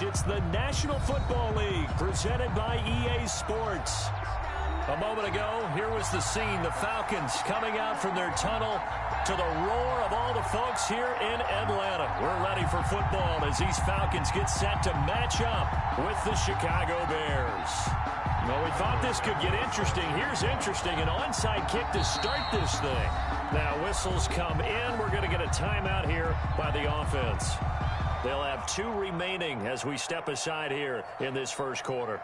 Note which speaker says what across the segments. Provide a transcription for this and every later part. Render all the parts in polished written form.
Speaker 1: It's the National Football League presented by EA Sports. A moment ago, here was the scene. The Falcons coming out from their tunnel to the roar of all the folks here in Atlanta. We're ready for football as these Falcons get set to match up with the Chicago Bears. Well, we thought this could get interesting. Here's interesting. An onside kick to start this thing. Now, whistles come in. We're going to get a timeout here by the offense. They'll have 2 remaining as we step aside here in this first quarter.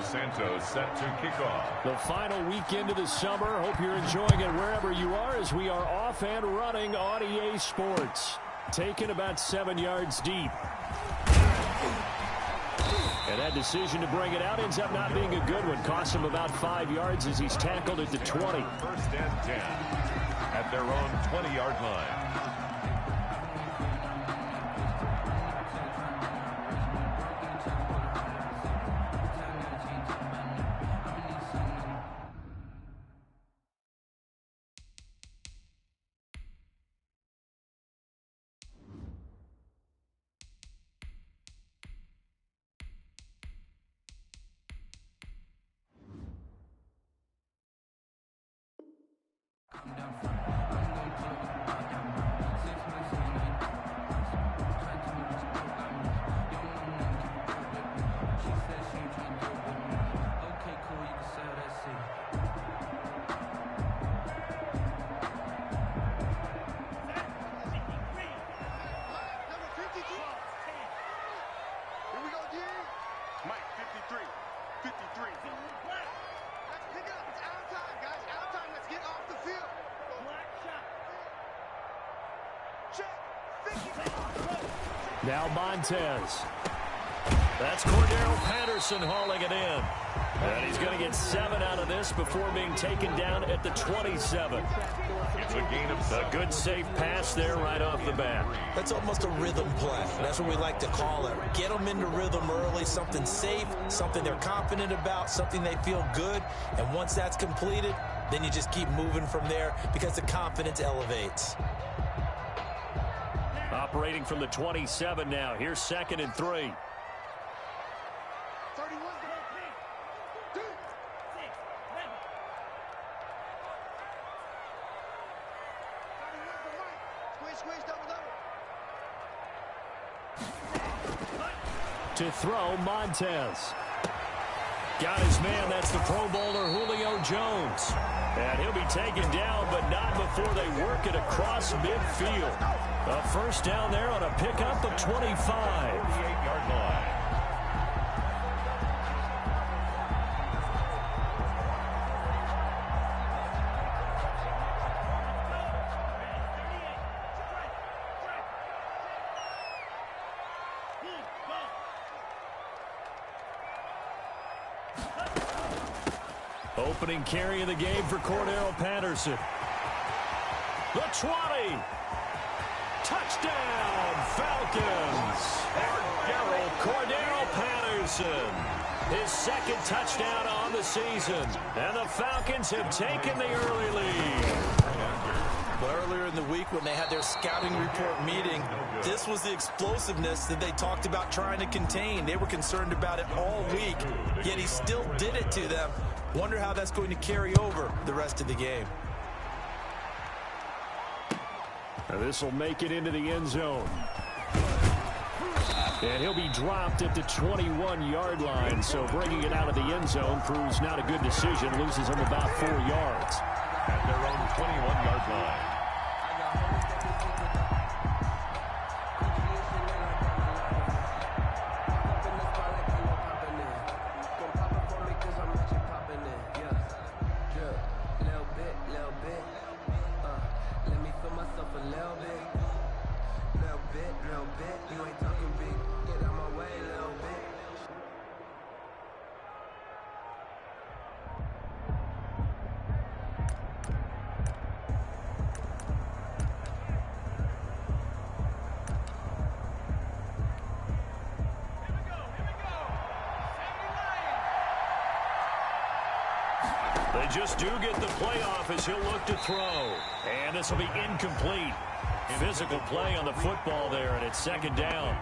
Speaker 2: Santos set to kick off.
Speaker 1: The final weekend of the summer. Hope you're enjoying it wherever you are as we are off and running on EA Sports. Taken about 7 yards deep. And that decision to bring it out ends up not being a good one. Costs him about 5 yards as he's tackled at the 20.
Speaker 2: First and 10 at their own 20-yard line.
Speaker 1: Now Montez. That's Cordero Patterson hauling it in. And he's going to get 7 out of this before being taken down at the 27.
Speaker 2: It's a gain of 7.
Speaker 1: A good safe pass there right off the bat.
Speaker 3: That's almost a rhythm play. That's what we like to call it. Get them into rhythm early, something safe, something they're confident about, something they feel good. And once that's completed, then you just keep moving from there because the confidence elevates.
Speaker 1: Operating from the 27 now. Here's 2nd and 3. To throw, Montez. Got his man. That's the Pro Bowler Julio Jones. And he'll be taken down, but not before they work it across midfield. A first down there on a pickup of 25.
Speaker 2: 48-yard line.
Speaker 1: Opening carry of the game for Cordero Patterson. The 20. Touchdown, Falcons. Cordero Patterson. His 2nd touchdown on the season. And the Falcons have taken the early lead.
Speaker 3: But earlier in the week when they had their scouting report meeting, this was the explosiveness that they talked about trying to contain. They were concerned about it all week, yet he still did it to them. Wonder how that's going to carry over the rest of the game.
Speaker 1: Now this will make it into the end zone. And he'll be dropped at the 21-yard line, so bringing it out of the end zone proves not a good decision. Loses him about 4 yards.
Speaker 2: At their own 21-yard line.
Speaker 1: They just do get the playoff as he'll look to throw. And this will be incomplete. Physical play on the football there, and it's second down.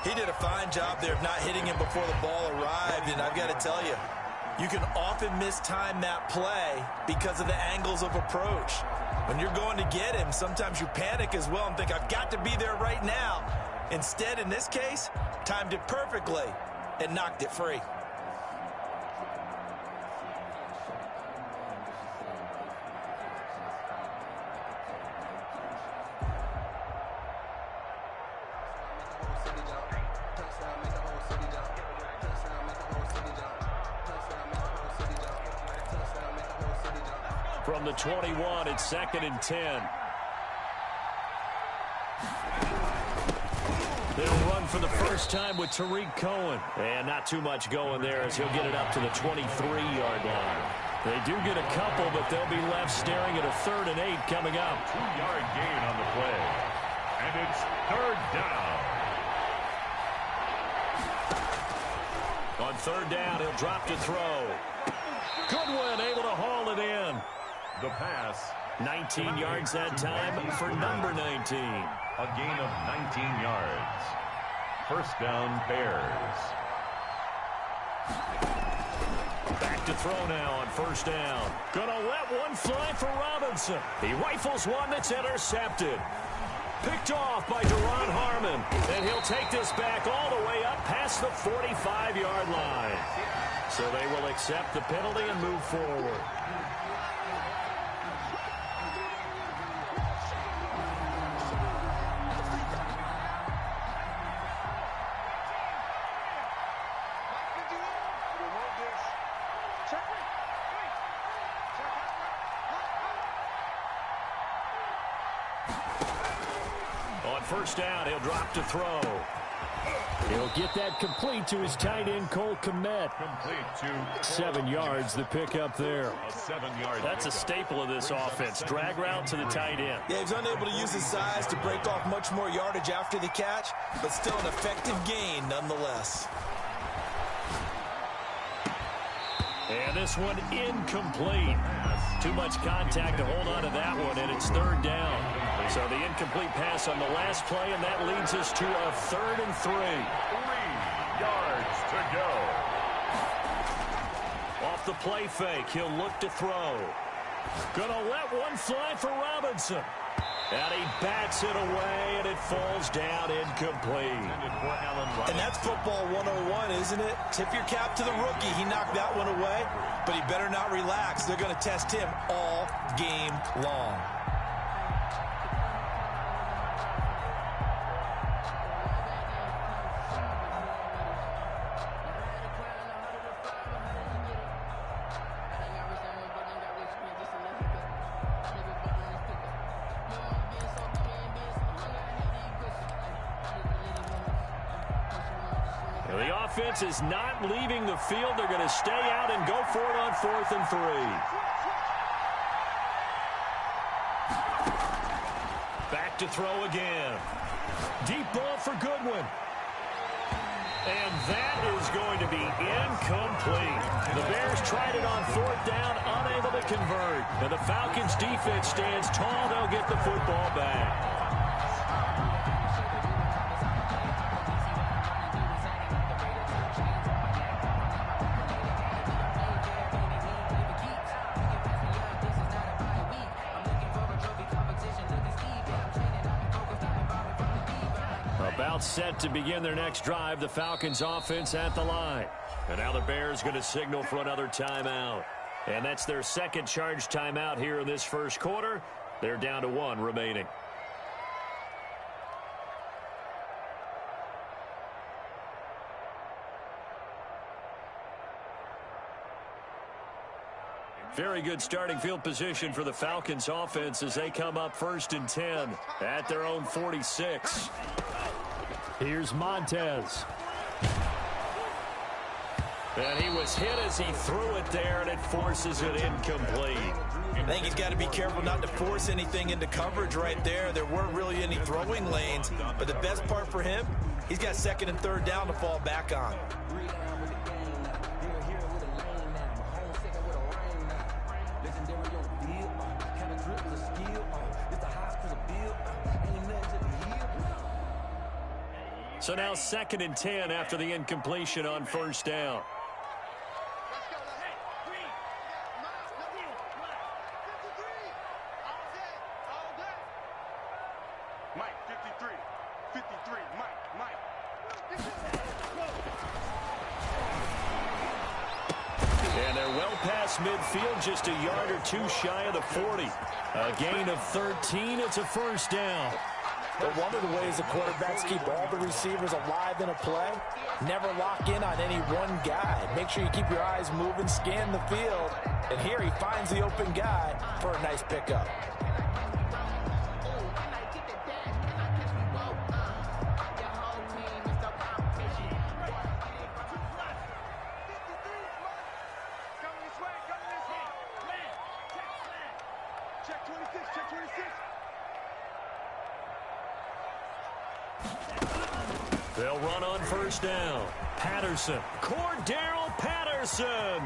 Speaker 3: He did a fine job there of not hitting him before the ball arrived, and I've got to tell you, you can often mistime that play because of the angles of approach. When you're going to get him, sometimes you panic as well and think, I've got to be there right now. Instead, in this case, timed it perfectly and knocked it free.
Speaker 1: From the 21, it's second and 10. They'll run for the first time with Tariq Cohen. And not too much going there as he'll get it up to the 23-yard line. They do get a couple, but they'll be left staring at a 3rd and 8 coming up.
Speaker 2: 2-yard gain on the play. And it's 3rd down.
Speaker 1: On 3rd down, he'll drop to throw. Goodwin able to haul it in.
Speaker 2: The pass.
Speaker 1: 19 yards that time for number 19.
Speaker 2: A gain of 19 yards. First down, Bears.
Speaker 1: Back to throw now on 1st down. Gonna let one fly for Robinson. He rifles one that's intercepted. Picked off by Duron Harmon. And he'll take this back all the way up past the 45-yard line. So they will accept the penalty and move forward. On 1st down, he'll drop to throw. He'll get that complete to his tight end, Cole Kmet.
Speaker 2: Complete to
Speaker 1: 7 yards, the pickup there.
Speaker 2: a 7-yard.
Speaker 1: That's a staple of this offense. Drag route to the tight end.
Speaker 3: Yeah, he's unable to use his size to break off much more yardage after the catch, but still an effective gain nonetheless.
Speaker 1: And this one incomplete. Too much contact to hold on to that one, and it's 3rd down. So the incomplete pass on the last play, and that leads us to a 3rd and 3.
Speaker 2: 3 yards to go.
Speaker 1: Off the play fake, he'll look to throw. Gonna let one fly for Robinson. And he bats it away, and it falls down incomplete.
Speaker 3: And that's football 101, isn't it? Tip your cap to the rookie. He knocked that one away, but he better not relax. They're going to test him all game long.
Speaker 1: The offense is not leaving the field. They're going to stay out and go for it on 4th and 3. Back to throw again. Deep ball for Goodwin. And that is going to be incomplete. The Bears tried it on 4th down, unable to convert. And the Falcons defense stands tall. They'll get the football back. About set to begin their next drive, the Falcons offense at the line. And now the Bears going to signal for another timeout. And that's their second charge timeout here in this first quarter. They're down to 1 remaining. Very good starting field position for the Falcons offense as they come up 1st and 10 at their own 46. Here's Montez. And he was hit as he threw it there, and it forces it incomplete.
Speaker 3: I think he's got to be careful not to force anything into coverage right there. There weren't really any throwing lanes, but the best part for him, he's got 2nd and 3rd down to fall back on.
Speaker 1: So now 2nd and 10 after the incompletion on first down.
Speaker 4: Mike, 53, Mike.
Speaker 1: And they're well past midfield, just a yard or two shy of the 40. A gain of 13, it's a first down.
Speaker 3: But one of the ways the quarterbacks keep all the receivers alive in a play, never lock in on any one guy. Make sure you keep your eyes moving, scan the field. And here he finds the open guy for a nice pickup.
Speaker 1: They'll run on first down. Patterson. Cordero Patterson.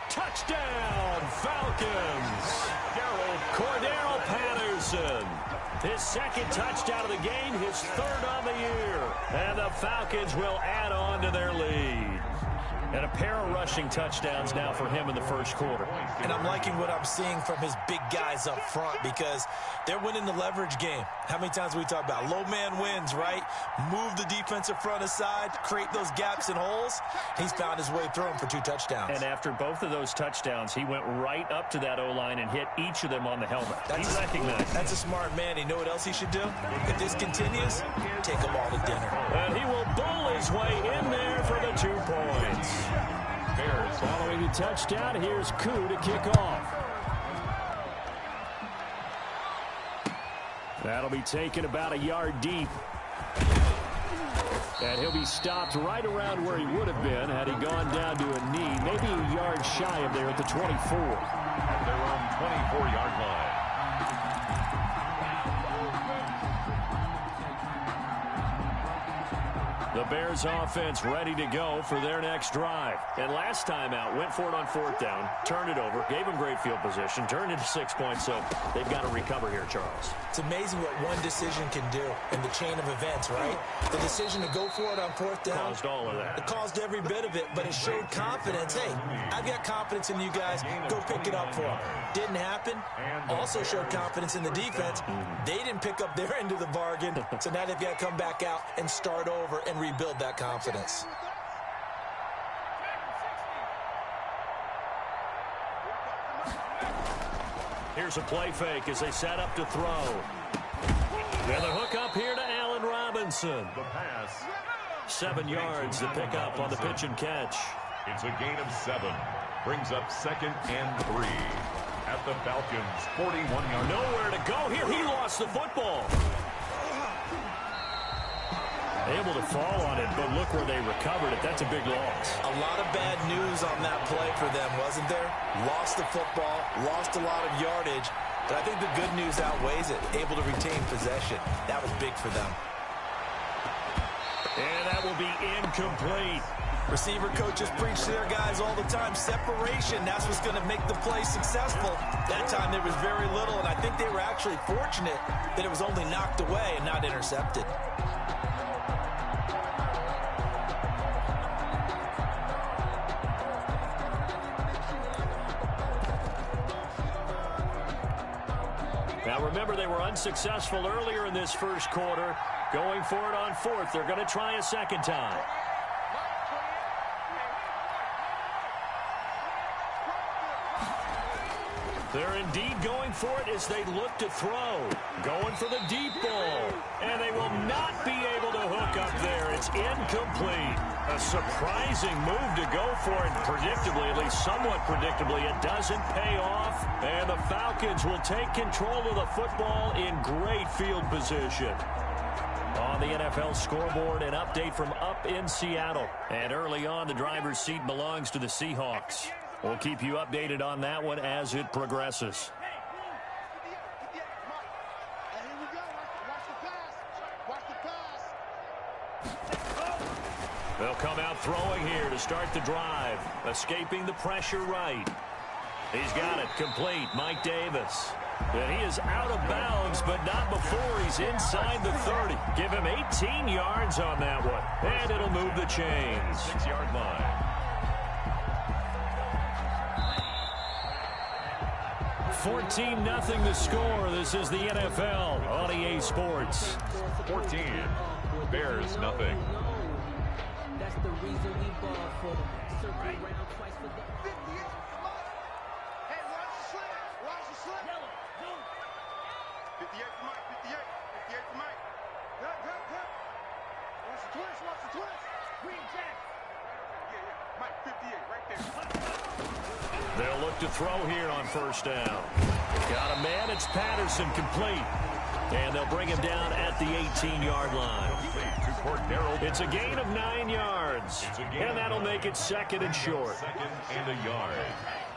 Speaker 1: Touchdown, Falcons. Cordero Patterson. His 2nd touchdown of the game, his 3rd on the year. And the Falcons will add on to their lead. And a pair of rushing touchdowns now for him in the first quarter.
Speaker 3: And I'm liking what I'm seeing from his big guys up front because they're winning the leverage game. How many times we talk about low man wins, right? Move the defensive front aside, create those gaps and holes. He's found his way through them for 2 touchdowns.
Speaker 1: And after both of those touchdowns, he went right up to that O-line and hit each of them on the helmet. He recognized.
Speaker 3: That's a smart man. You know what else he should do? If this continues, take them all to dinner.
Speaker 1: And he will bowl his way in there for the 2 points.
Speaker 2: Bears
Speaker 1: Following the touchdown, here's POOH to kick off. That'll be taken about a yard deep. And he'll be stopped right around where he would have been had he gone down to a knee, maybe a yard shy of there at the 24.
Speaker 2: at their own 24-yard line.
Speaker 1: The Bears offense ready to go for their next drive. And last time out, went for it on 4th down, turned it over, gave them great field position, turned into 6 points, so they've got to recover here, Charles.
Speaker 3: It's amazing what one decision can do in the chain of events, right? The decision to go for it on 4th down.
Speaker 1: Caused all of that.
Speaker 3: It caused every bit of it, but it showed confidence. Hey, I've got confidence in you guys. Go pick it up for them. Didn't happen. Also showed confidence in the defense. They didn't pick up their end of the bargain, so now they've got to come back out and start over and rebuild that confidence.
Speaker 1: Here's a play fake as they set up to throw. And the hook up here to Allen Robinson.
Speaker 2: The pass.
Speaker 1: 7 yards to pick up on the pitch and catch.
Speaker 2: It's a gain of 7. Brings up 2nd and 3. At the Falcons' 41-yard.
Speaker 1: Nowhere to go here. He lost the football. Able to fall on it, but look where they recovered it. That's a big loss.
Speaker 3: A lot of bad news on that play for them, wasn't there? Lost the football, lost a lot of yardage, but I think the good news outweighs it. Able to retain possession. That was big for them.
Speaker 1: And that will be incomplete.
Speaker 3: Receiver coaches preach to their guys all the time. Separation, that's what's going to make the play successful. That time there was very little, and I think they were actually fortunate that it was only knocked away and not intercepted.
Speaker 1: Now remember, they were unsuccessful earlier in this first quarter. Going for it on 4th. They're going to try a second time. They're indeed going for it as they look to throw. Going for the deep ball. And they will not be able to hook up there. It's incomplete. A surprising move to go for it. Predictably, at least somewhat predictably, it doesn't pay off. And the Falcons will take control of the football in great field position. On the NFL scoreboard, an update from up in Seattle. And early on, the driver's seat belongs to the Seahawks. We'll keep you updated on that one as it progresses. They'll come out throwing here to start the drive. Escaping the pressure right. He's got it. Complete. Mike Davis. And he is out of bounds, but not before he's inside the 30. Give him 18 yards on that one. And it'll move the chains.
Speaker 2: 6-yard line.
Speaker 1: 14-0 the score. This is the NFL on EA Sports.
Speaker 2: 14. Bears nothing.
Speaker 5: That's the reason we ball for them. Circle around twice for the
Speaker 4: 58. Hey, watch the slant. Watch the slant. 58 to Mike. 58. 58 to Mike. Good. Watch the twist. Watch the twist. Green Jack. Yeah. Mike, 58 right there.
Speaker 1: They'll look to throw here on first down. Got a man. It's Patterson, complete. And they'll bring him down at the 18-yard line. It's a gain of 9 yards. And that'll make it second and short.
Speaker 2: Second and a yard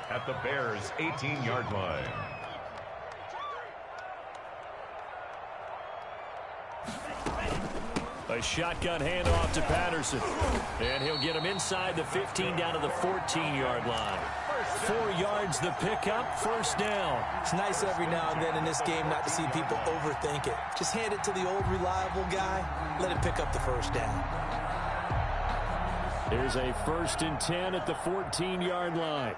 Speaker 2: at the Bears' 18-yard line.
Speaker 1: A shotgun handoff to Patterson. And he'll get him inside the 15 down to the 14-yard line. 4 yards the pickup, first down.
Speaker 3: It's nice every now and then in this game not to see people overthink it. Just hand it to the old reliable guy. Let him pick up the first down.
Speaker 1: Here's a 1st and 10 at the 14-yard line.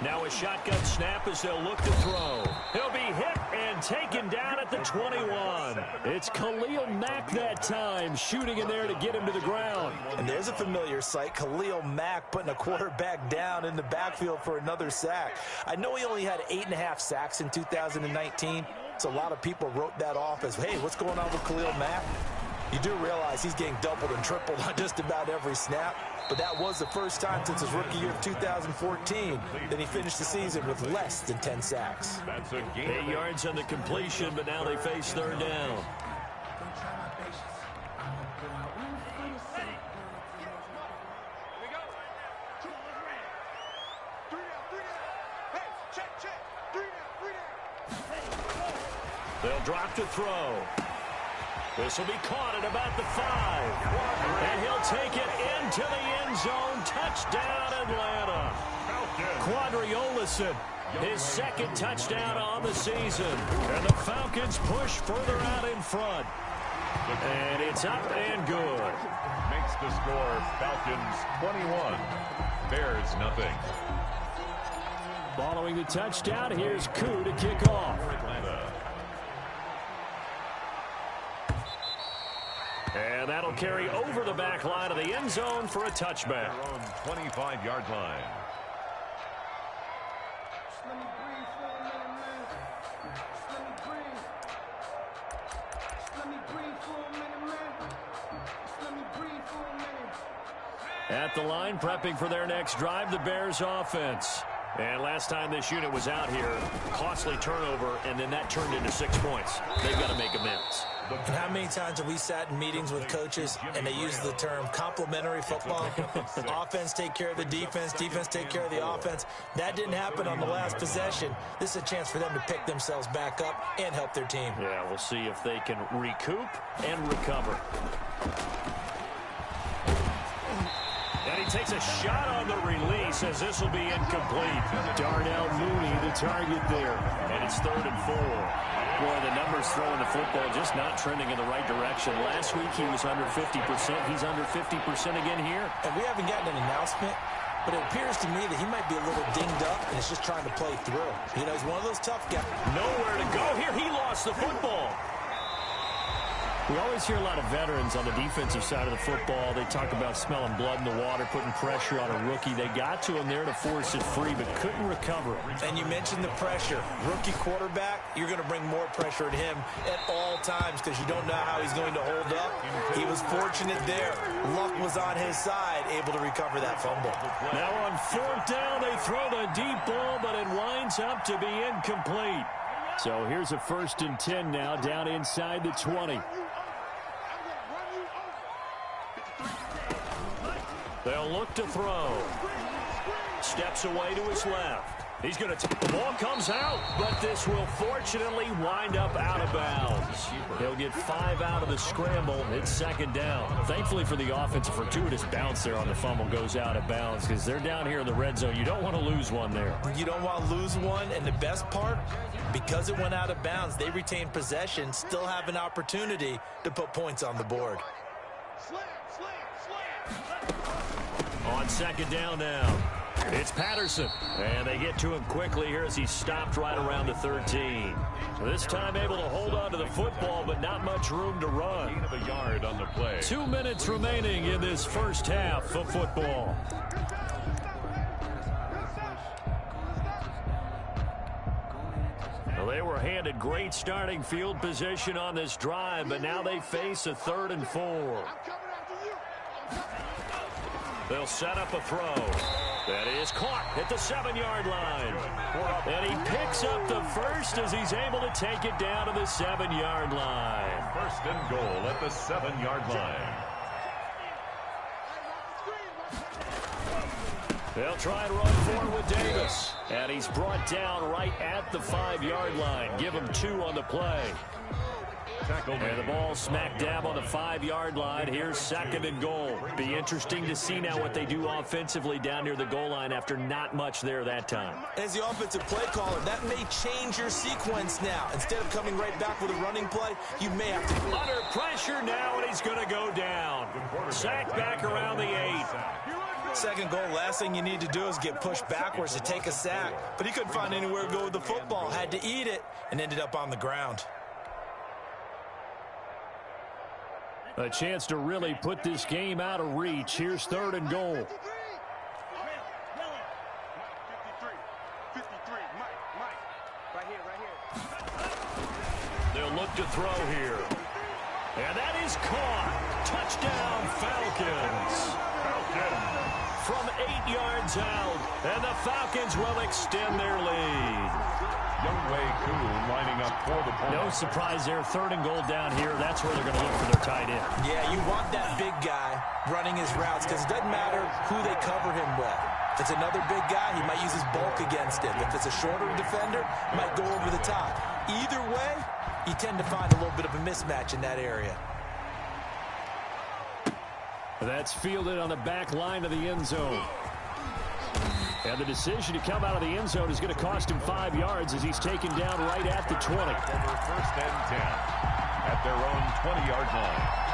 Speaker 1: Now a shotgun snap as they'll look to throw. He'll be hit and taken down at the 21. It's Khalil Mack that time, shooting in there to get him to the ground.
Speaker 3: And there's a familiar sight, Khalil Mack putting a quarterback down in the backfield for another sack. I know he only had 8.5 sacks in 2019, so a lot of people wrote that off as, hey, what's going on with Khalil Mack? You do realize he's getting doubled and tripled on just about every snap, but that was the first time since his rookie year of 2014 that he finished the season with less than 10 sacks.
Speaker 2: That's a gain.
Speaker 1: 8 yards on the completion, but now they face third down. They'll drop to throw. This will be caught at about the 5. And he'll take it into the end zone. Touchdown, Atlanta. Quadriolison, his second touchdown on the season. And the Falcons push further out in front. And it's up and good.
Speaker 2: Makes the score Falcons 21. Bears nothing.
Speaker 1: Following the touchdown, here's Koo to kick off.
Speaker 2: Atlanta.
Speaker 1: And that'll carry over the back line of the end zone for a touchback.
Speaker 2: Their own 25-yard line.
Speaker 1: At the line, prepping for their next drive, the Bears offense. And last time this unit was out here, costly turnover, and then that turned into 6 points. They've got to make amends.
Speaker 3: And how many times have we sat in meetings with coaches and they use the term complementary football? Offense take care of the defense, defense take care of the offense. That didn't happen on the last possession. This is a chance for them to pick themselves back up and help their team.
Speaker 1: Yeah, we'll see if they can recoup and recover. And he takes a shot on the release as this will be incomplete. Darnell Mooney, the target there. And it's 3rd and 4. Boy, the numbers throwing the football just not trending in the right direction. Last week he was under 50%. He's under 50% again here.
Speaker 3: And we haven't gotten an announcement, but it appears to me that he might be a little dinged up and is just trying to play through. You know, he's one of those tough guys.
Speaker 1: Nowhere to go here. He lost the football. We always hear a lot of veterans on the defensive side of the football. They talk about smelling blood in the water, putting pressure on a rookie. They got to him there to force it free, but couldn't recover it.
Speaker 3: And you mentioned the pressure. Rookie quarterback, you're going to bring more pressure at him at all times because you don't know how he's going to hold up. He was fortunate there. Luck was on his side, able to recover that fumble.
Speaker 1: Now on 4th down, they throw the deep ball, but it winds up to be incomplete. So here's a 1st and 10 now, down inside the 20. They'll look to throw. Steps away to his left. He's going to the ball comes out, but this will fortunately wind up out of bounds. He'll get 5 out of the scramble. It's second down. Thankfully for the offense, a fortuitous bounce there on the fumble goes out of bounds because they're down here in the red zone. You don't want to lose one there.
Speaker 3: You don't want to lose one, and the best part, because it went out of bounds, they retain possession, still have an opportunity to put points on the board.
Speaker 1: On second down now, it's Patterson. And they get to him quickly here as he's stopped right around the 13. This time able to hold on to the football, but not much room to run.
Speaker 2: Gain of a yard on the play.
Speaker 1: 2 minutes remaining in this first half of football. Well, they were handed great starting field position on this drive, but now they face a 3rd and 4. They'll set up a throw. That is caught at the 7-yard line. And he picks up the first as he's able to take it down to the 7-yard line.
Speaker 2: 1st and goal at the 7-yard line.
Speaker 1: They'll try and run forward with Davis. And he's brought down right at the 5-yard line. Give him 2 on the play. And the ball smack dab on the 5-yard line. Here's 2nd and goal. Be interesting to see now what they do offensively down near the goal line after not much there that time.
Speaker 3: As the offensive play caller, that may change your sequence now. Instead of coming right back with a running play, you may have to...
Speaker 1: Under pressure now, and he's going to go down. Sacked back around the 8.
Speaker 3: 2nd goal, last thing you need to do is get pushed backwards to take a sack. But he couldn't find anywhere to go with the football. Had to eat it and ended up on the ground.
Speaker 1: A chance to really put this game out of reach. Here's 3rd and goal.
Speaker 4: 53, Mike. Right here.
Speaker 1: They'll look to throw here. And that is caught. Touchdown, Falcons. From 8 yards out. And the Falcons will extend their lead.
Speaker 2: Youngway Koo lining up for the point.
Speaker 1: No surprise there. 3rd and goal down here. That's where they're going to look for their tight end.
Speaker 3: Yeah, you want that big guy running his routes because it doesn't matter who they cover him with. If it's another big guy, he might use his bulk against him. If it's a shorter defender, he might go over the top. Either way, you tend to find a little bit of a mismatch in that area.
Speaker 1: That's fielded on the back line of the end zone. And the decision to come out of the end zone is going to cost him 5 yards as he's taken down right at the 20.
Speaker 2: Over 1st and 10 at their own 20-yard line.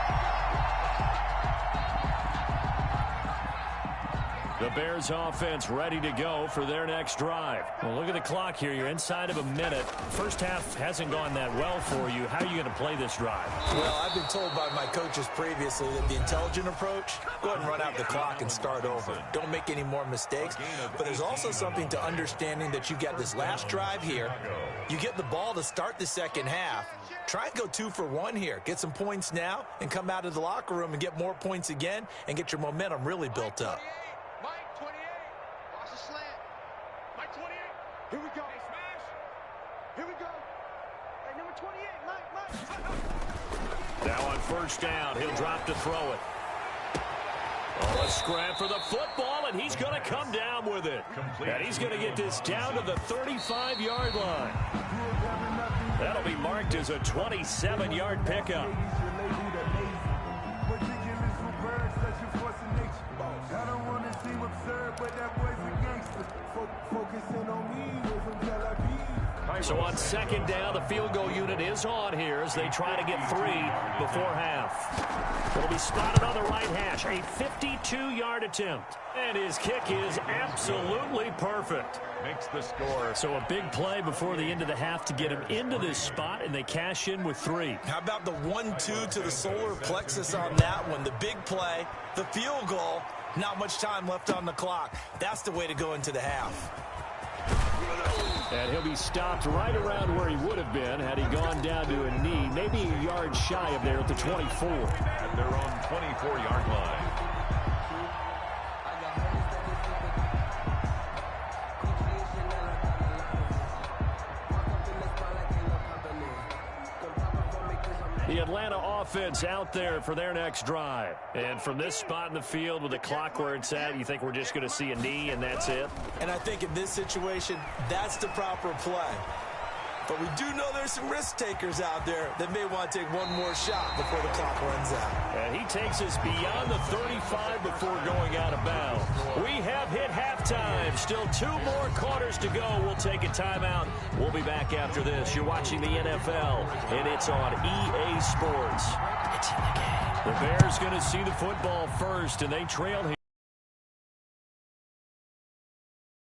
Speaker 1: The Bears offense ready to go for their next drive. Well, look at the clock here. You're inside of a minute. First half hasn't gone that well for you. How are you going to play this drive?
Speaker 3: Well, I've been told by my coaches previously that the intelligent approach, go ahead and run out the clock and start over. Don't make any more mistakes. But there's also something to understanding that you got this last drive here. You get the ball to start the second half. Try and go 2 for 1 here. Get some points now and come out of the locker room and get more points again and get your momentum really built up.
Speaker 4: Mike, 28. Watch the slant. Mike, 28. Here we go. Hey, smash. Here we go. Hey, number 28, Mike.
Speaker 1: Now on 1st down, he'll drop to throw it. Oh, a scrap for the football, and he's going to come down with it. And he's going to get this down to the 35-yard line. That'll be marked as a 27-yard pickup. So on 2nd down, the field goal unit is on here as they try to get 3 before half. It'll be spotted on the right hash. A 52-yard attempt. And his kick is absolutely perfect.
Speaker 2: Makes the score.
Speaker 1: So a big play before the end of the half to get him into this spot, and they cash in with 3.
Speaker 3: How about the 1-2 to the solar plexus on that one? The big play, the field goal, not much time left on the clock. That's the way to go into the half.
Speaker 1: And he'll be stopped right around where he would have been had he gone down to a knee, maybe a yard shy of there at the 24.
Speaker 2: At their own 24-yard line.
Speaker 1: The Atlanta offense out there for their next drive. And from this spot in the field with the clock where it's at, you think we're just going to see a knee and that's it?
Speaker 3: And I think in this situation, that's the proper play. But we do know there's some risk takers out there that may want to take one more shot before the clock runs out.
Speaker 1: And he takes us beyond the 35 before going out of bounds. We have hit halftime. Still 2 more quarters to go. We'll take a timeout. We'll be back after this. You're watching the NFL, and it's on EA Sports. It's in the game. The Bears going to see the football first, and they trail here.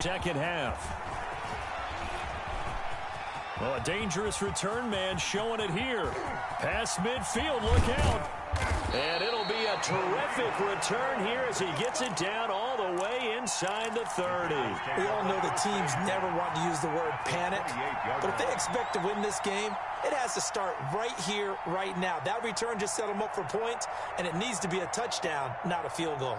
Speaker 1: Second half. Well, a dangerous return man showing it here. Past midfield, look out. And it'll be a terrific return here as he gets it down all the way inside the 30.
Speaker 3: We all know the teams never want to use the word panic, but if they expect to win this game, it has to start right here, right now. That return just set them up for points, and it needs to be a touchdown, not a field goal.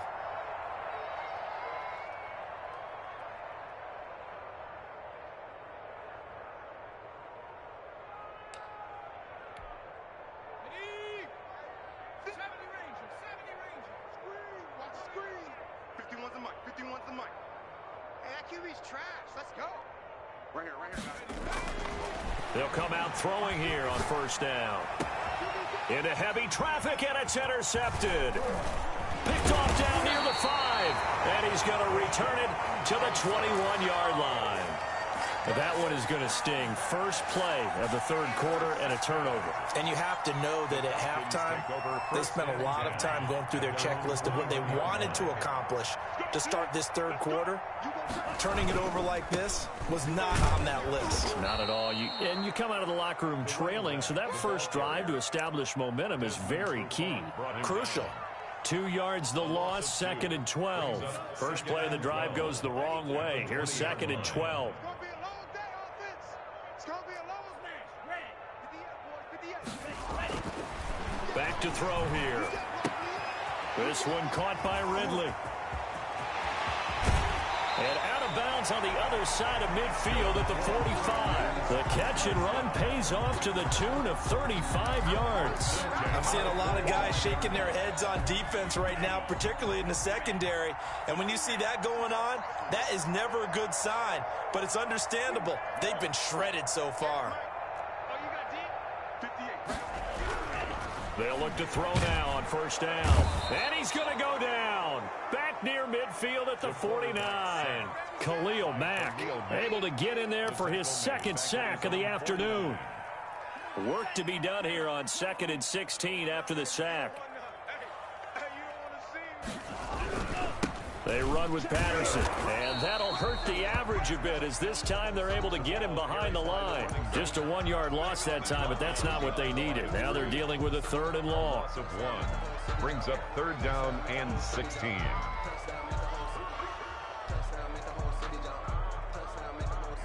Speaker 1: They'll come out throwing here on first down. Into heavy traffic, and it's intercepted. Picked off down near the 5, and he's going to return it to the 21-yard line. That one is going to sting. First play of the third quarter and a turnover.
Speaker 3: And you have to know that at halftime, they spent a lot of time going through their checklist of what they wanted to accomplish to start this third quarter. Turning it over like this was not on that list.
Speaker 1: Not at all. And you come out of the locker room trailing, so that first drive to establish momentum is very key.
Speaker 3: Crucial.
Speaker 1: 2 yards the loss, 2nd and 12. First play of the drive goes the wrong way. Here's 2nd and 12. Back to throw here. This one caught by Ridley. And out of bounds on the other side of midfield at the 45. The catch and run pays off to the tune of 35 yards.
Speaker 3: I'm seeing a lot of guys shaking their heads on defense right now, particularly in the secondary. And when you see that going on, that is never a good sign. But it's understandable. They've been shredded so far.
Speaker 1: They'll look to throw now on first down. And he's going to go down. Back near midfield at the 49. Khalil Mack able to get in there for his 2nd sack of the afternoon. Work to be done here on 2nd and 16 after the sack. They run with Patterson, and that'll hurt the average a bit as this time they're able to get him behind the line. Just a 1-yard loss that time, but that's not what they needed. Now they're dealing with a 3rd and long.
Speaker 2: Loss of 1 brings up 3rd down and 16.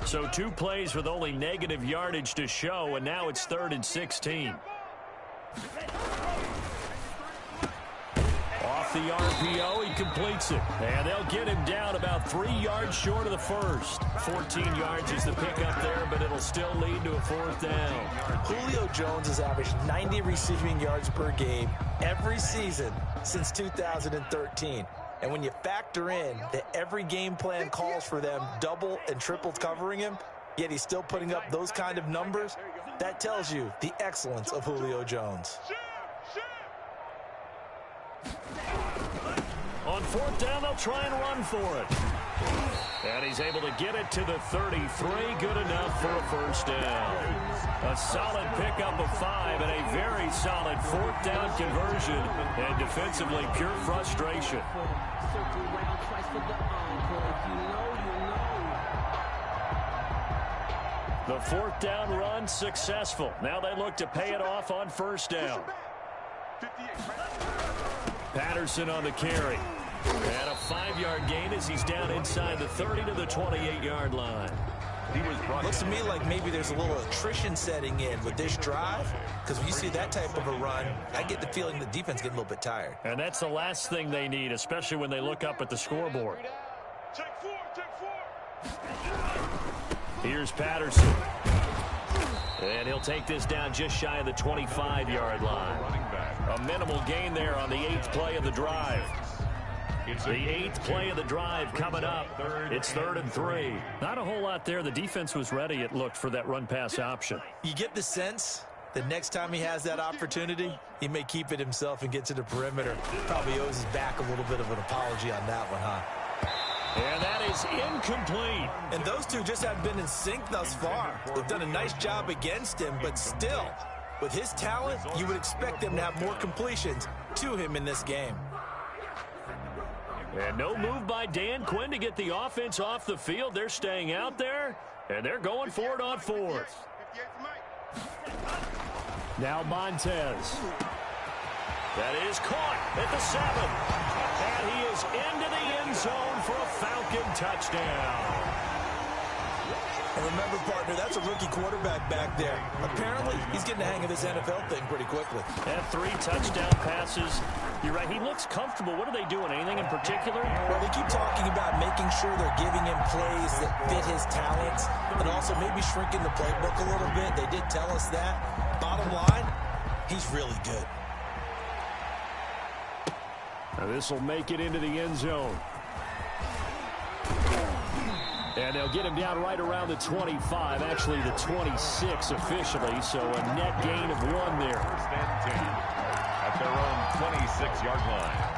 Speaker 1: So 2 plays with only negative yardage to show, and now it's 3rd and 16. Off the RPO, he completes it. And they'll get him down about 3 yards short of the first. 14 yards is the pickup there, but it'll still lead to a 4th down.
Speaker 3: Julio Jones has averaged 90 receiving yards per game every season since 2013. And when you factor in that every game plan calls for them double and triple covering him, yet he's still putting up those kind of numbers, that tells you the excellence of Julio Jones.
Speaker 1: On 4th down, they'll try and run for it. And he's able to get it to the 33. Good enough for a 1st down. A solid pickup of 5 and a very solid 4th down conversion. And defensively, pure frustration. The 4th down run successful. Now they look to pay it off on 1st down. Patterson on the carry. And a 5-yard gain as he's down inside the 30 to the 28-yard line.
Speaker 3: Looks to me like maybe there's a little attrition setting in with this drive, because when you see that type of a run, I get the feeling the defense getting a little bit tired.
Speaker 1: And that's the last thing they need, especially when they look up at the scoreboard. Here's Patterson. And he'll take this down just shy of the 25-yard line. A minimal gain there on the 8th play of the drive. The 8th play of the drive coming up. It's 3rd and 3.
Speaker 6: Not a whole lot there. The defense was ready, it looked, for that run-pass option.
Speaker 3: You get the sense the next time he has that opportunity, he may keep it himself and get to the perimeter. Probably owes his back a little bit of an apology on that one, huh?
Speaker 1: And that is incomplete.
Speaker 3: And those two just have been in sync thus far. They've done a nice job against him, but still, with his talent, you would expect them to have more completions to him in this game.
Speaker 1: And no move by Dan Quinn to get the offense off the field. They're staying out there, and they're going for it on 4th. Now Montez. That is caught at the 7. And he is into the end zone for a Falcon touchdown.
Speaker 3: And remember, partner, that's a rookie quarterback back there. Apparently, he's getting the hang of this NFL thing pretty quickly.
Speaker 1: And 3 touchdown passes. You're right, he looks comfortable. What are they doing? Anything in particular?
Speaker 3: Well, they keep talking about making sure they're giving him plays that fit his talents and also maybe shrinking the playbook a little bit. They did tell us that. Bottom line, he's really good.
Speaker 1: Now this will make it into the end zone. And they'll get him down right around the 25, actually the 26 officially, so a net gain of 1 there.
Speaker 2: 1st and 10 at their own 26-yard line.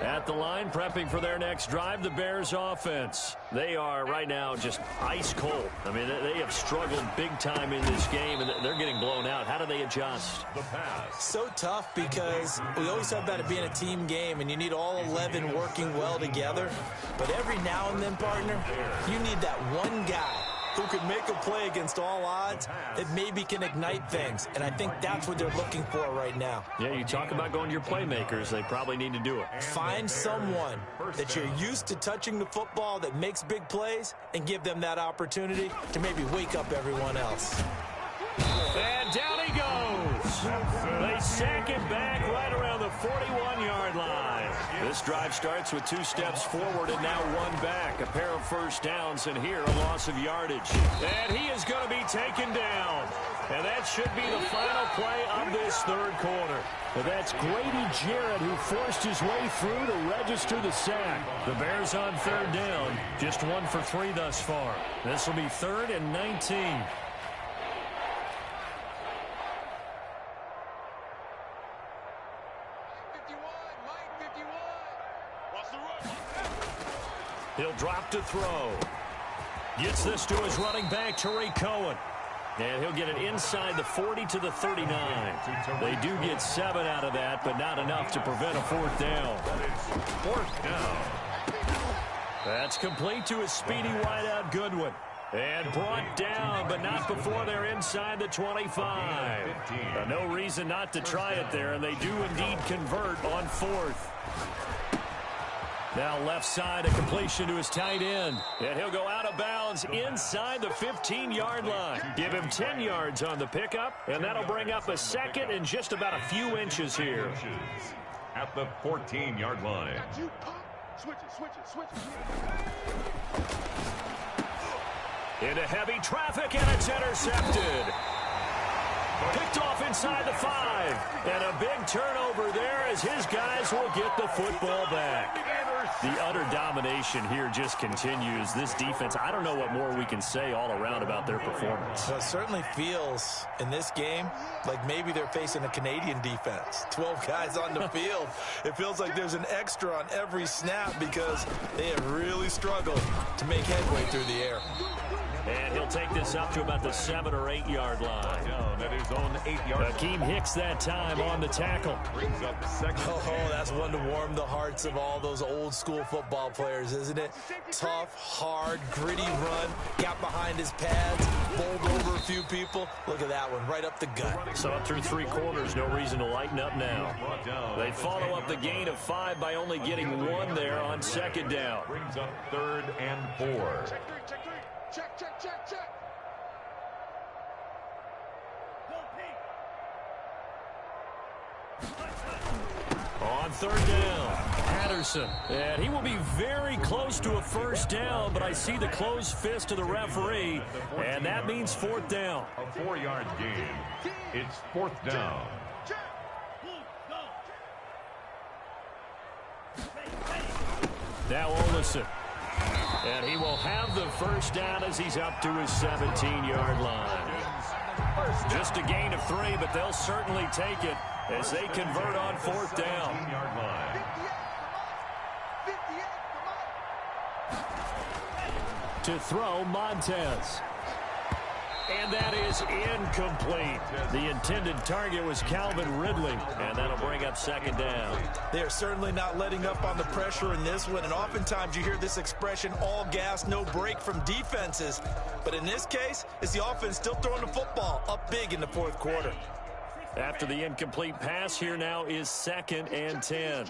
Speaker 1: At the line, prepping for their next drive, the Bears offense. They are right now just ice cold. I mean, they have struggled big time in this game, and they're getting blown out. How do they adjust?
Speaker 2: The pass.
Speaker 3: So tough because we always talk about it being a team game, and you need all 11 working well together. But every now and then, partner, you need that one guy who can make a play against all odds that maybe can ignite things. And I think that's what they're looking for right now.
Speaker 1: Yeah, you talk about going to your playmakers. They probably need to do it.
Speaker 3: Find someone that you're used to touching the football that makes big plays and give them that opportunity to maybe wake up everyone else.
Speaker 1: And down he goes. They sack him back right around the 41-yard line. This drive starts with 2 steps forward and now 1 back. A pair of first downs, and here a loss of yardage. And he is going to be taken down. And that should be the final play of this 3rd quarter. Well, that's Grady Jarrett who forced his way through to register the sack. The Bears on 3rd down, just 1 for 3 thus far. This will be 3rd and 19. He'll drop to throw. Gets this to his running back, Tariq Cohen. And he'll get it inside the 40 to the 39. They do get 7 out of that, but not enough to prevent a 4th down.
Speaker 2: 4th down.
Speaker 1: That's complete to his speedy wideout, Goodwin. And brought down, but not before they're inside the 25. No reason not to try it there, and they do indeed convert on 4th. Now left side, a completion to his tight end. And he'll go out of bounds inside the 15-yard line. Give him 10 yards on the pickup, and that'll bring up a 2nd and just about a few inches here.
Speaker 2: At the 14-yard line.
Speaker 4: Switch it.
Speaker 1: Into heavy traffic, and it's intercepted. Picked off inside the 5. And a big turnover there as his guys will get the football back. The utter domination here just continues. This defense, I don't know what more we can say all around about their performance.
Speaker 3: Well, it certainly feels in this game like maybe they're facing a Canadian defense. 12 guys on the field. It feels like there's an extra on every snap because they have really struggled to make headway through the air.
Speaker 1: And he'll take this up to about the 7 or 8 yard line.
Speaker 2: Down at his own 8-yard
Speaker 1: Akeem Hicks that time on the tackle.
Speaker 2: brings up 2nd.
Speaker 3: Oh, that's one to warm the hearts of all those old school football players, isn't it? Tough, hard, gritty run. Got behind his pads, bowled over a few people. Look at that one, right up the gut.
Speaker 1: So up through 3 quarters, no reason to lighten up now. They follow up the gain of 5 by only getting 1 there on 2nd down.
Speaker 2: Brings up 3rd and 4.
Speaker 4: Check.
Speaker 1: On 3rd down, had Patterson. And he will be very close to a first down, but I see the closed fist of the referee, and that means fourth down.
Speaker 2: A 4-yard gain. It's fourth down.
Speaker 1: Now Olsen. And he will have the first down as he's up to his 17-yard line. Just a gain of 3, but they'll certainly take it as they convert on fourth down.
Speaker 2: 17-yard line.
Speaker 1: To throw, Montez. And that is incomplete. The intended target was Calvin Ridley, and that'll bring up second down.
Speaker 3: They're certainly not letting up on the pressure in this one, and oftentimes you hear this expression, all gas, no break from defenses. But in this case, it's the offense still throwing the football up big in the fourth quarter.
Speaker 1: After the incomplete pass, here now is 2nd and 10.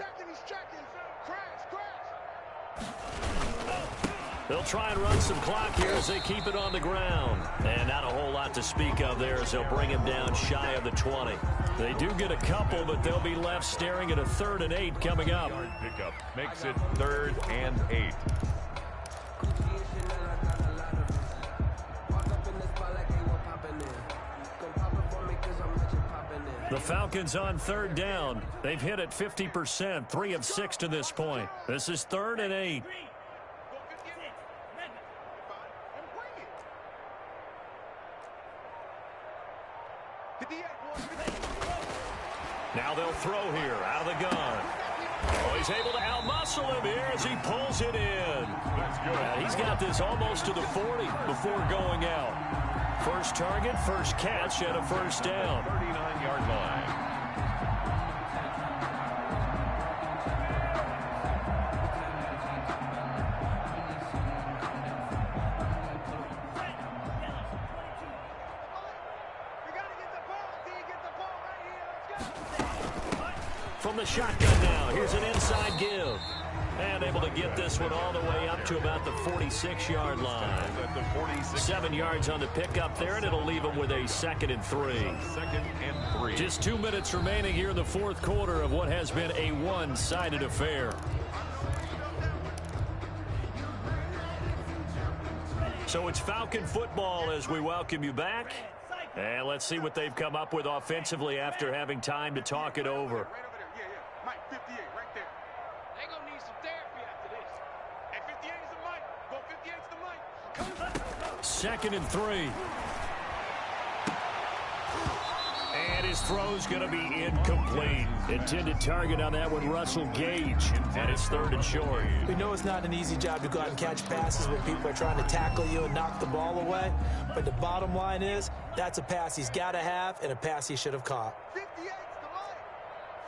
Speaker 1: They'll try and run some clock here as they keep it on the ground. And not a whole lot to speak of there as they'll bring him down shy of the 20. They do get a couple, but they'll be left staring at a 3rd and 8 coming up.
Speaker 2: Pickup makes it 3rd and 8.
Speaker 1: The Falcons on 3rd down. They've hit it 50%, 3 of 6 to this point. This is 3rd and 8. Now they'll throw here out of the gun. Oh, he's able to outmuscle him here as he pulls it in. He's got this almost to the 40 before going out. First target, first catch, and a first down.
Speaker 2: 39-yard line.
Speaker 1: From the shotgun now, here's an inside give. And able to get this one all the way up to about the 46-yard line. 7 yards on the pickup there, and it'll leave them with a 2nd and 3.
Speaker 2: 2nd and 3.
Speaker 1: Just 2 minutes remaining here in the fourth quarter of what has been a one-sided affair. So it's Falcon football as we welcome you back. And let's see what they've come up with offensively after having time to talk it over.
Speaker 4: Mike, 58, right there. They gonna need some therapy after this. Hey, 58 is the mic. Go 58 is the mic.
Speaker 1: 2nd and 3. And his throw's going to be incomplete. Intended target on that one, Russell Gage. And it's 3rd and short.
Speaker 3: We know it's not an easy job to go out and catch passes when people are trying to tackle you and knock the ball away. But the bottom line is, that's a pass he's got to have and a pass he should have caught.
Speaker 4: 58's the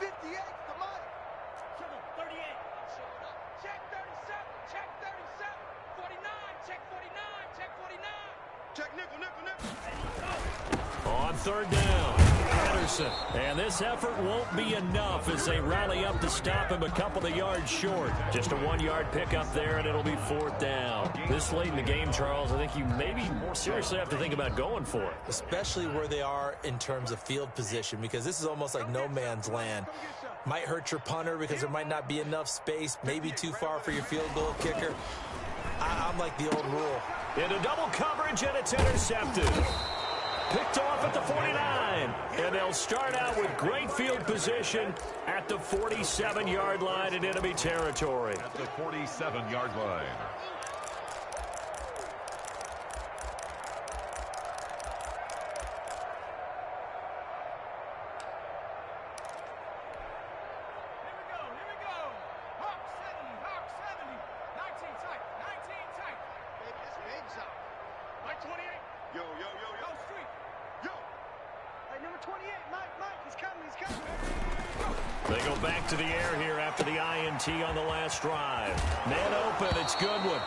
Speaker 4: mic. 58's the mic. 38. Check 37. Check 37. 49. Check 49. Check 49. Check nickel.
Speaker 1: On 3rd down, Patterson. And this effort won't be enough as they rally up to stop him a couple of yards short. Just a 1-yard pickup there, and it'll be 4th down. This late in the game, Charles, I think you maybe seriously have to think about going for it.
Speaker 3: Especially where they are in terms of field position, because this is almost like no man's land. Might hurt your punter because there might not be enough space, maybe too far for your field goal kicker. I'm like the old rule.
Speaker 1: Into double coverage, and it's intercepted. Picked off at the 49, and they'll start out with great field position at the 47-yard line in enemy territory.
Speaker 2: At the 47-yard line.
Speaker 4: Here we go. Hawk 70. 19 tight. Baby, it's big zone. Mike 28. Yo, street. Yo. Hey, number 28, Mike, he's coming.
Speaker 1: They go back to the air here after the INT on the last drive. Man open, it's Goodwin.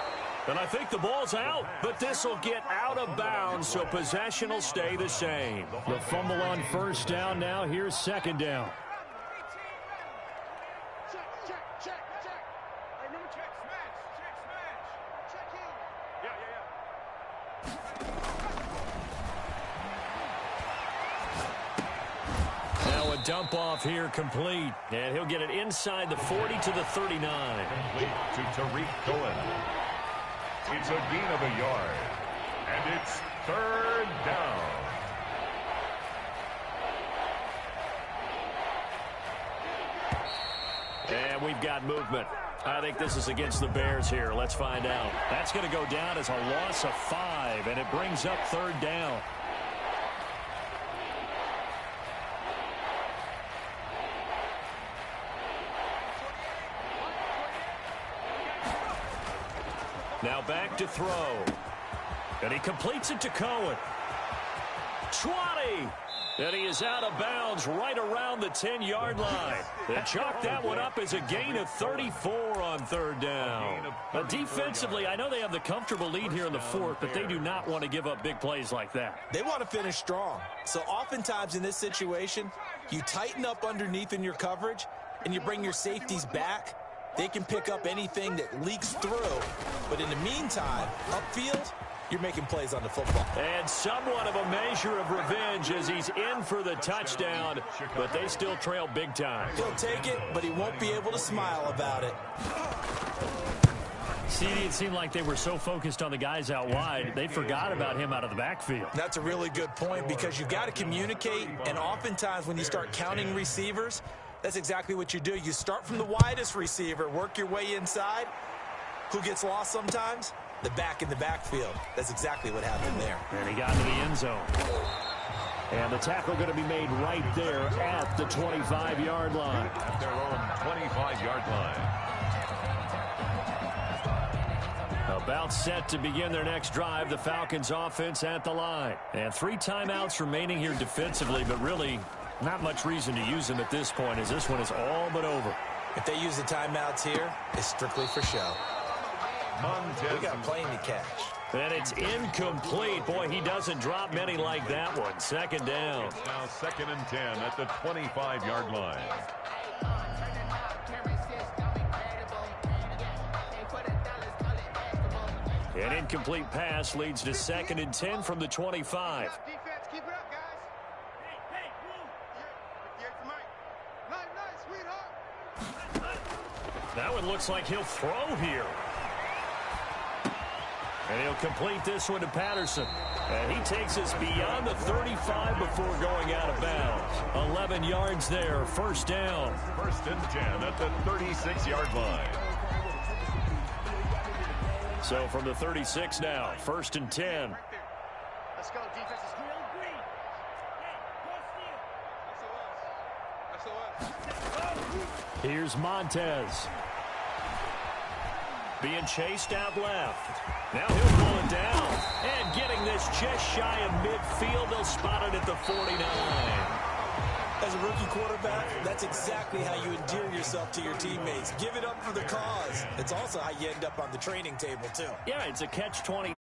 Speaker 1: And I think the ball's out, but this will get out of bounds, so possession will stay the same. The fumble on first down now. Here's 2nd down.
Speaker 4: Check. Hey, number 2. Smash. Check in. Yeah.
Speaker 1: dump off here complete. And he'll get it inside the 40 to the 39.
Speaker 2: Complete to Tariq Cohen. It's a gain of a yard. And it's third down.
Speaker 1: And we've got movement. I think this is against the Bears here. Let's find out. That's going to go down as a loss of 5, and it brings up third down. Now back to throw. And he completes it to Cohen. 20. And he is out of bounds right around the 10-yard line. They chalk that one up as a gain of 34 on third down. Defensively, I know they have the comfortable lead here in the fourth, but they do not want to give up big plays like that.
Speaker 3: They want to finish strong. So oftentimes in this situation, you tighten up underneath in your coverage, and you bring your safeties back. They can pick up anything that leaks through. But in the meantime, upfield, you're making plays on the football.
Speaker 1: And somewhat of a measure of revenge as he's in for the touchdown, but they still trail big time.
Speaker 3: He'll take it, but he won't be able to smile about it.
Speaker 6: See, it seemed like they were so focused on the guys out wide, they forgot about him out of the backfield.
Speaker 3: That's a really good point because you've got to communicate, and oftentimes when you start counting receivers, that's exactly what you do. You start from the widest receiver, work your way inside. Who gets lost sometimes? The back in the backfield. That's exactly what happened there.
Speaker 6: And he got into the end zone.
Speaker 1: And the tackle going to be made right there at the 25-yard line.
Speaker 2: At their own 25-yard line.
Speaker 1: About set to begin their next drive, the Falcons offense at the line. And 3 timeouts remaining here defensively, but really not much reason to use them at this point as this one is all but over.
Speaker 3: If they use the timeouts here, it's strictly for show. We got a plane to catch.
Speaker 1: And it's incomplete. Boy, he doesn't drop many like that one. Second down.
Speaker 2: It's now 2nd and 10 at the 25-yard line.
Speaker 1: An incomplete pass leads to 2nd and 10 from the 25.
Speaker 4: Defense, keep it up, guys. Hey, here's the mic. Nice, sweetheart.
Speaker 1: That one looks like he'll throw here. And he'll complete this one to Patterson. And he takes us beyond the 35 before going out of bounds. 11 yards there, first down.
Speaker 2: 1st and 10 at the 36-yard line.
Speaker 1: So from the 36 now, 1st and 10.
Speaker 4: Let's go, defense. Is real green. Hey,
Speaker 1: Here's Montez. Being chased out left. Now he'll pull it down. And getting this just shy of midfield, they'll spot it at the 49.
Speaker 3: As a rookie quarterback, that's exactly how you endear yourself to your teammates. Give it up for the cause. It's also how you end up on the training table, too.
Speaker 1: Yeah, it's a catch-20.